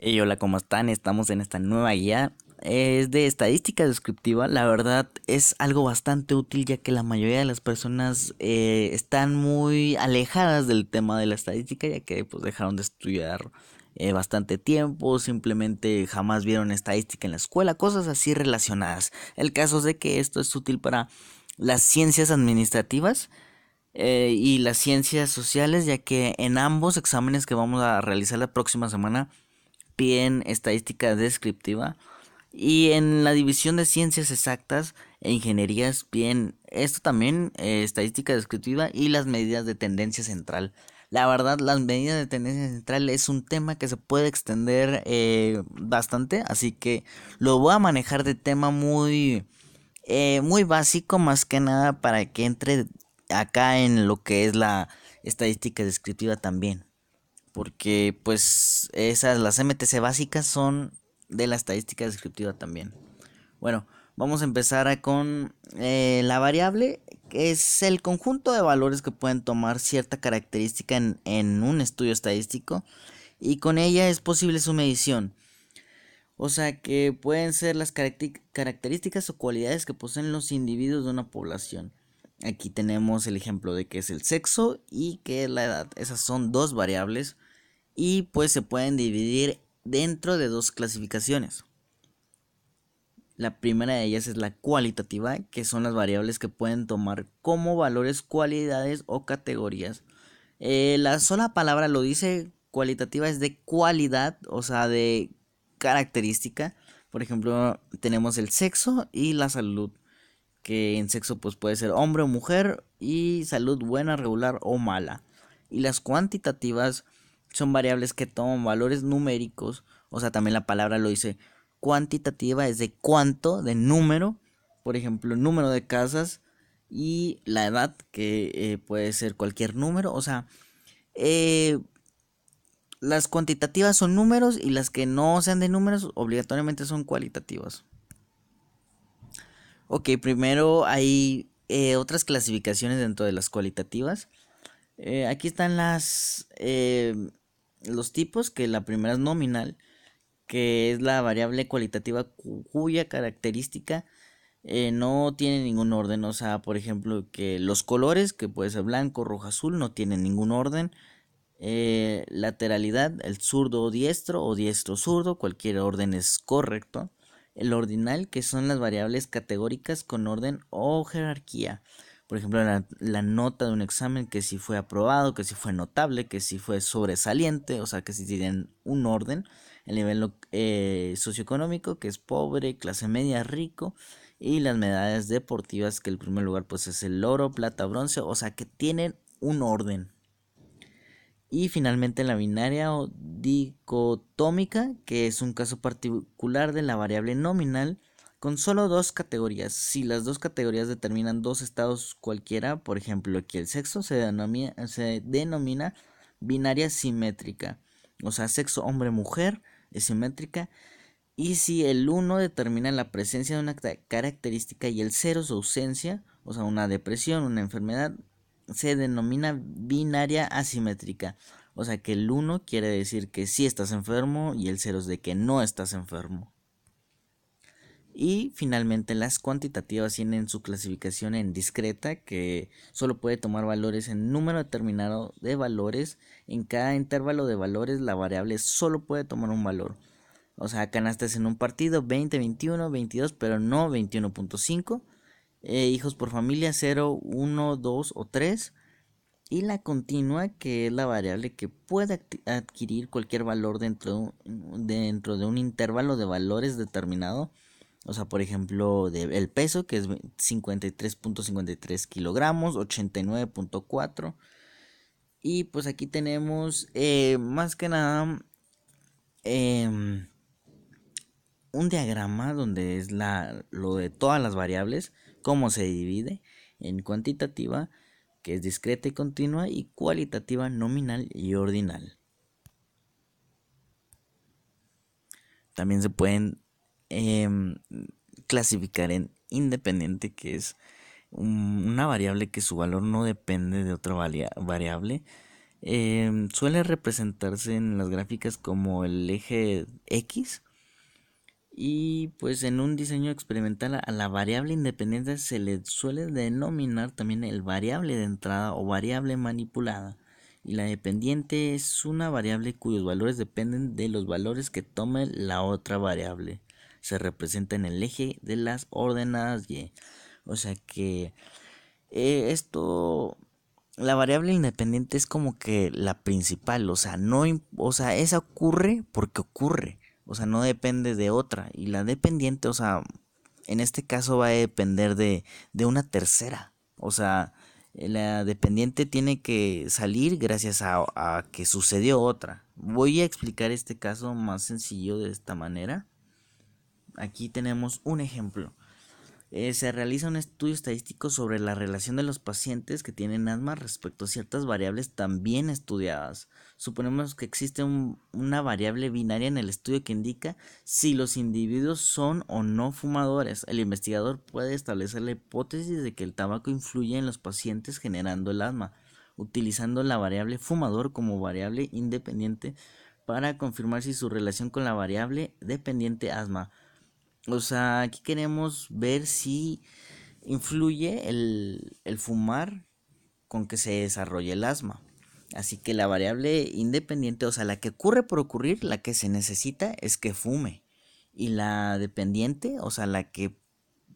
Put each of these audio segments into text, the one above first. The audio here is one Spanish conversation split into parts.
Hey, hola, ¿cómo están? Estamos en esta nueva guía. Es de estadística descriptiva. La verdad es algo bastante útil ya que la mayoría de las personas están muy alejadas del tema de la estadística ya que pues dejaron de estudiar bastante tiempo, simplemente jamás vieron estadística en la escuela, cosas así relacionadas. El caso es de que esto es útil para las ciencias administrativas y las ciencias sociales ya que en ambos exámenes que vamos a realizar la próxima semana piden estadística descriptiva y en la división de ciencias exactas e ingenierías piden esto también, estadística descriptiva y las medidas de tendencia central. La verdad, las medidas de tendencia central es un tema que se puede extender bastante, así que lo voy a manejar de tema muy básico, más que nada para que entre acá en lo que es la estadística descriptiva también porque pues esas, las MTC básicas son de la estadística descriptiva también. Bueno, vamos a empezar con la variable, que es el conjunto de valores que pueden tomar cierta característica en un estudio estadístico y con ella es posible su medición. O sea que pueden ser las características o cualidades que poseen los individuos de una población. Aquí tenemos el ejemplo de que es el sexo y que es la edad. Esas son dos variables y pues se pueden dividir dentro de dos clasificaciones. La primera de ellas es la cualitativa, que son las variables que pueden tomar como valores cualidades o categorías. La sola palabra lo dice, cualitativa es de cualidad, o sea, de característica. Por ejemplo, tenemos el sexo y la salud, que en sexo pues puede ser hombre o mujer y salud buena, regular o mala. Y las cuantitativas son variables que toman valores numéricos, o sea, también la palabra lo dice, cuantitativa es de cuánto, de número, por ejemplo, el número de casas y la edad, que puede ser cualquier número, o sea, eh, las cuantitativas son números y las que no sean de números obligatoriamente son cualitativas. Ok, primero hay otras clasificaciones dentro de las cualitativas. Aquí están los tipos, que la primera es nominal, que es la variable cualitativa cuya característica no tiene ningún orden. O sea, por ejemplo, que los colores, que puede ser blanco, rojo, azul, no tienen ningún orden. Lateralidad, el zurdo o diestro zurdo, cualquier orden es correcto. El ordinal, que son las variables categóricas con orden o jerarquía. Por ejemplo, la nota de un examen, que si fue aprobado, que si fue notable, que si fue sobresaliente, o sea, que si tienen un orden. El nivel socioeconómico, que es pobre, clase media, rico. Y las medallas deportivas, que el primer lugar pues es el oro, plata, bronce, o sea, que tienen un orden. Y finalmente la binaria o dicotómica, que es un caso particular de la variable nominal con solo dos categorías. Si las dos categorías determinan dos estados cualquiera, por ejemplo aquí el sexo se denomina binaria simétrica. O sea, sexo hombre-mujer es simétrica. Y si el uno determina la presencia de una característica y el cero su ausencia, o sea, una depresión, una enfermedad, se denomina binaria asimétrica. O sea que el uno quiere decir que sí estás enfermo y el cero es de que no estás enfermo. Y finalmente las cuantitativas tienen su clasificación en discreta, que solo puede tomar valores en número determinado de valores. En cada intervalo de valores la variable solo puede tomar un valor. O sea, ganaste en un partido 20, 21, 22, pero no 21.5. Hijos por familia 0, 1, 2 o 3. Y la continua, que es la variable que puede adquirir cualquier valor dentro de un intervalo de valores determinado. O sea, por ejemplo, el peso, que es 53.53 kilogramos, 89.4. Y pues aquí tenemos más que nada em, un diagrama donde es lo de todas las variables, cómo se divide en cuantitativa, que es discreta y continua, y cualitativa, nominal y ordinal. También se pueden em, clasificar en independiente, que es una variable que su valor no depende de otra variable. Suele representarse en las gráficas como el eje X. Y pues en un diseño experimental a la variable independiente se le suele denominar también el variable de entrada o variable manipulada. Y la dependiente es una variable cuyos valores dependen de los valores que tome la otra variable. Se representa en el eje de las ordenadas Y. O sea que esto, la variable independiente es como que la principal, o sea, no, o sea, esa ocurre porque ocurre, o sea, no depende de otra. Y la dependiente, o sea, en este caso va a depender de una tercera, o sea, la dependiente tiene que salir gracias a que sucedió otra. Voy a explicar este caso más sencillo de esta manera. Aquí tenemos un ejemplo. Se realiza un estudio estadístico sobre la relación de los pacientes que tienen asma respecto a ciertas variables también estudiadas. Suponemos que existe una variable binaria en el estudio que indica si los individuos son o no fumadores. El investigador puede establecer la hipótesis de que el tabaco influye en los pacientes generando el asma, utilizando la variable fumador como variable independiente para confirmar si su relación con la variable dependiente asma. O sea, aquí queremos ver si influye el fumar con que se desarrolle el asma. Así que la variable independiente, o sea, la que ocurre por ocurrir, la que se necesita es que fume. Y la dependiente, o sea, la que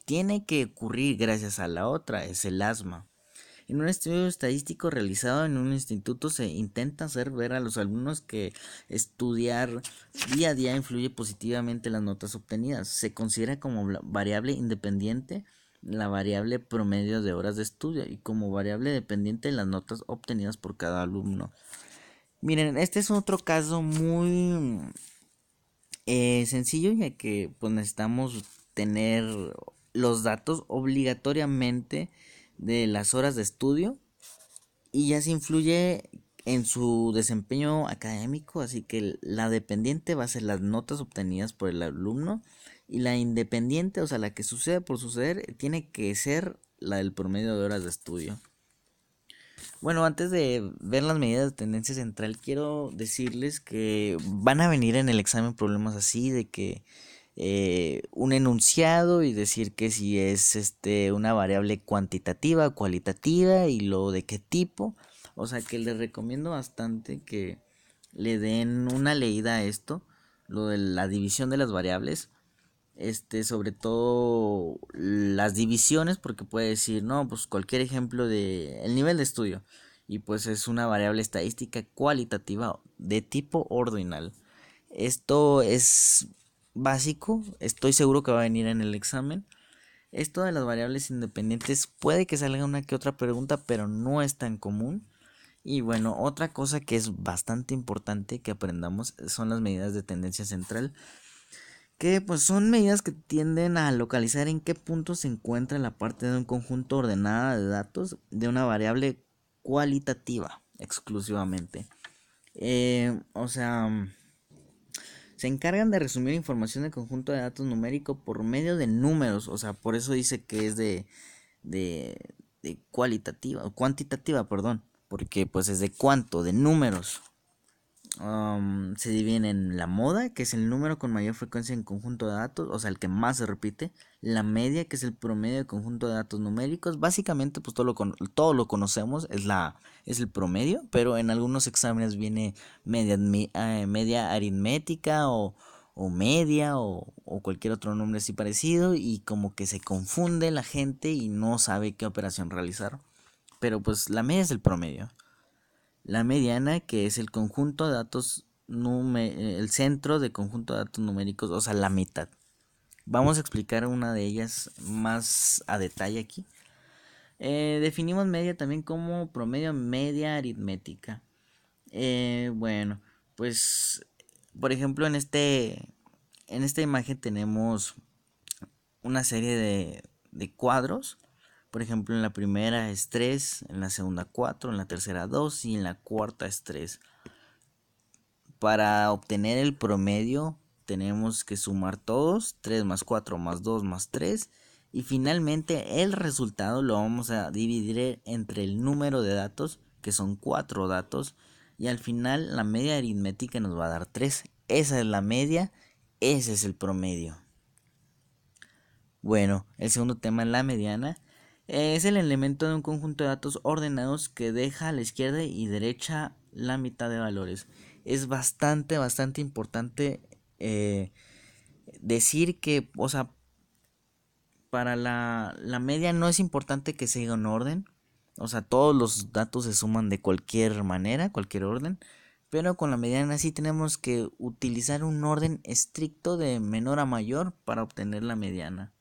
tiene que ocurrir gracias a la otra, es el asma. En un estudio estadístico realizado en un instituto se intenta hacer ver a los alumnos que estudiar día a día influye positivamente en las notas obtenidas. Se considera como variable independiente la variable promedio de horas de estudio y como variable dependiente las notas obtenidas por cada alumno. Miren, este es otro caso muy sencillo, ya que pues necesitamos tener los datos obligatoriamente de las horas de estudio y ya se influye en su desempeño académico, así que la dependiente va a ser las notas obtenidas por el alumno y la independiente, o sea, la que sucede por suceder, tiene que ser la del promedio de horas de estudio. Bueno, antes de ver las medidas de tendencia central, quiero decirles que van a venir en el examen problemas así de que un enunciado y decir que si es una variable cuantitativa o cualitativa y lo de qué tipo. O sea que les recomiendo bastante que le den una leída a esto, lo de la división de las variables, sobre todo las divisiones, porque puede decir, no, pues cualquier ejemplo de el nivel de estudio, y pues es una variable estadística cualitativa de tipo ordinal. Esto es básico, estoy seguro que va a venir en el examen. Esto de las variables independientes puede que salga una que otra pregunta, pero no es tan común. Y bueno, otra cosa que es bastante importante que aprendamos son las medidas de tendencia central, que pues son medidas que tienden a localizar en qué punto se encuentra la parte de un conjunto ordenada de datos de una variable cualitativa exclusivamente. O sea, se encargan de resumir información del conjunto de datos numérico por medio de números, o sea, por eso dice que es de, de cualitativa, o cuantitativa, perdón, porque pues es de cuánto, de números. Se dividen en la moda, que es el número con mayor frecuencia en conjunto de datos, o sea, el que más se repite; la media, que es el promedio de conjunto de datos numéricos. Básicamente, pues todo lo conocemos, es el promedio, pero en algunos exámenes viene media aritmética o media o cualquier otro nombre así parecido, y como que se confunde la gente y no sabe qué operación realizar. Pero pues la media es el promedio. La mediana, que es el conjunto de datos, el centro de conjunto de datos numéricos, o sea, la mitad. Vamos a explicar una de ellas más a detalle aquí. Definimos media también como promedio media aritmética. Bueno, pues, por ejemplo, en esta imagen tenemos una serie de cuadros. Por ejemplo, en la primera es 3, en la segunda 4, en la tercera 2 y en la cuarta es 3. Para obtener el promedio tenemos que sumar todos, 3 más 4 más 2 más 3, y finalmente el resultado lo vamos a dividir entre el número de datos, que son 4 datos, y al final la media aritmética nos va a dar 3. Esa es la media, ese es el promedio. Bueno, el segundo tema, la mediana, es el elemento de un conjunto de datos ordenados que deja a la izquierda y derecha la mitad de valores. Es bastante importante decir que, o sea, para la media no es importante que siga un orden. O sea, todos los datos se suman de cualquier manera, cualquier orden. Pero con la mediana sí tenemos que utilizar un orden estricto de menor a mayor para obtener la mediana.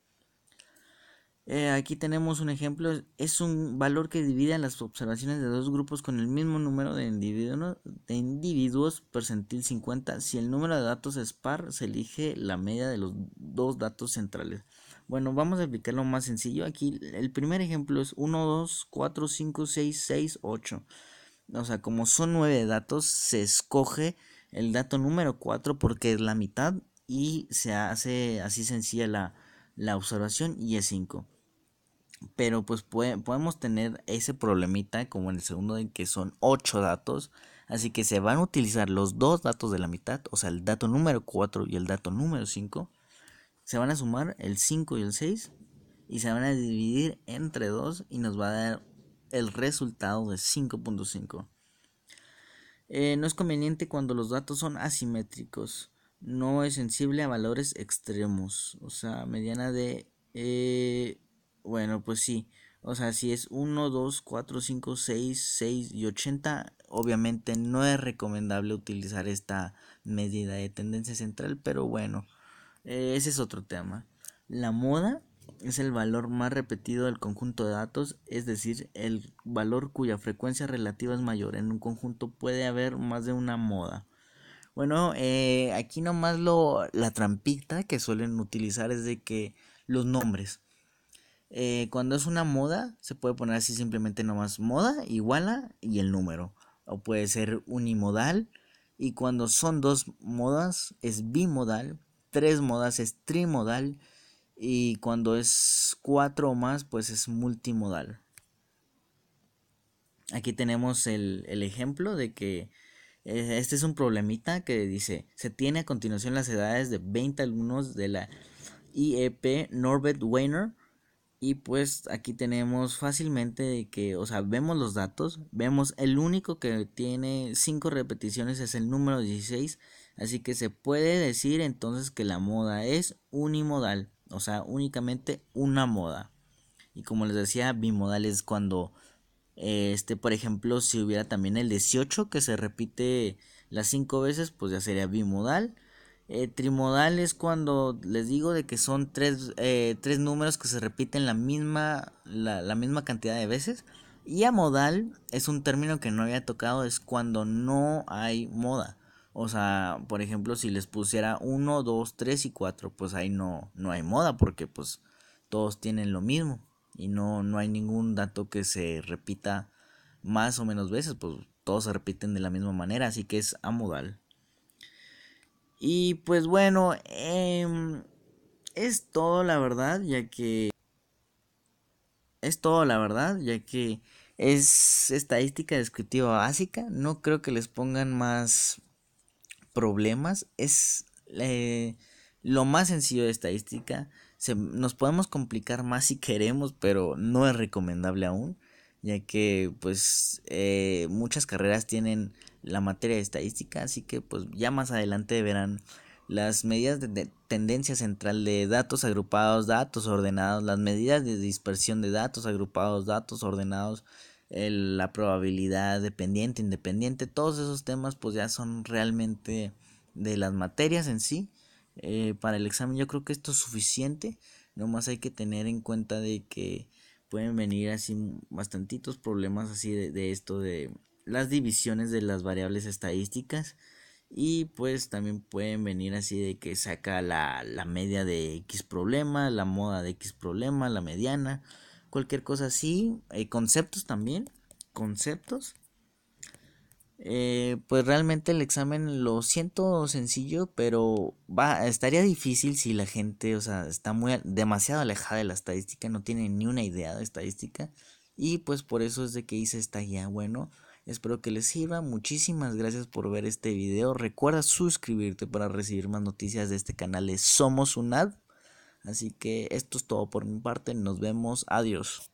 Aquí tenemos un ejemplo, es un valor que divide las observaciones de dos grupos con el mismo número de individuos percentil 50. Si el número de datos es par, se elige la media de los dos datos centrales. Bueno, vamos a explicarlo más sencillo. Aquí el primer ejemplo es 1, 2, 4, 5, 6, 6, 8. O sea, como son 9 datos, se escoge el dato número 4 porque es la mitad y se hace así sencilla la observación y es 5. Pero pues podemos tener ese problemita como en el segundo en que son 8 datos. Así que se van a utilizar los dos datos de la mitad, o sea, el dato número 4 y el dato número 5. Se van a sumar el 5 y el 6 y se van a dividir entre 2 y nos va a dar el resultado de 5.5. No es conveniente cuando los datos son asimétricos. No es sensible a valores extremos. O sea, mediana de... bueno, pues sí. O sea, si es 1, 2, 4, 5, 6, 6 y 80, obviamente no es recomendable utilizar esta medida de tendencia central, pero bueno, ese es otro tema. La moda es el valor más repetido del conjunto de datos, es decir, el valor cuya frecuencia relativa es mayor. En un conjunto puede haber más de una moda. Bueno, aquí nomás la trampita que suelen utilizar es de que los nombres. Cuando es una moda, se puede poner así simplemente nomás moda, iguala y el número. O puede ser unimodal. Y cuando son dos modas, es bimodal. Tres modas es trimodal. Y cuando es cuatro o más, pues es multimodal. Aquí tenemos el ejemplo de que este es un problemita que dice, se tiene a continuación las edades de 20 alumnos de la IEP Norbert Weiner. Y pues aquí tenemos fácilmente de que, o sea, vemos los datos, vemos el único que tiene 5 repeticiones es el número 16, así que se puede decir entonces que la moda es unimodal, o sea, únicamente una moda. Y como les decía, bimodal es cuando, por ejemplo, si hubiera también el 18 que se repite las 5 veces, pues ya sería bimodal. Trimodal es cuando les digo de que son tres números que se repiten la misma cantidad de veces. Y amodal es un término que no había tocado, es cuando no hay moda. O sea, por ejemplo, si les pusiera 1, 2, 3 y 4, pues ahí no hay moda porque pues todos tienen lo mismo. Y no hay ningún dato que se repita más o menos veces, pues todos se repiten de la misma manera, así que es amodal. Y pues bueno, es todo la verdad, ya que es estadística descriptiva básica. No creo que les pongan más problemas. Es lo más sencillo de estadística. Nos podemos complicar más si queremos, pero no es recomendable aún, ya que pues muchas carreras tienen la materia de estadística, así que pues ya más adelante verán las medidas de tendencia central de datos agrupados, datos ordenados, las medidas de dispersión de datos agrupados, datos ordenados, la probabilidad dependiente, independiente, todos esos temas pues ya son realmente de las materias en sí. Para el examen yo creo que esto es suficiente, nomás hay que tener en cuenta de que pueden venir así bastantitos problemas así de esto de las divisiones de las variables estadísticas. Y pues también pueden venir así de que saca la media de X problema, la moda de X problema, la mediana, cualquier cosa así. Conceptos también, conceptos. Pues realmente el examen lo siento sencillo, pero estaría difícil si la gente, o sea, está demasiado alejada de la estadística, no tiene ni una idea de estadística. Y pues por eso es de que hice esta guía. Bueno, Espero que les sirva. Muchísimas gracias por ver este video. Recuerda suscribirte para recibir más noticias de este canal de Somos UNAD. Así que esto es todo por mi parte. Nos vemos. Adiós.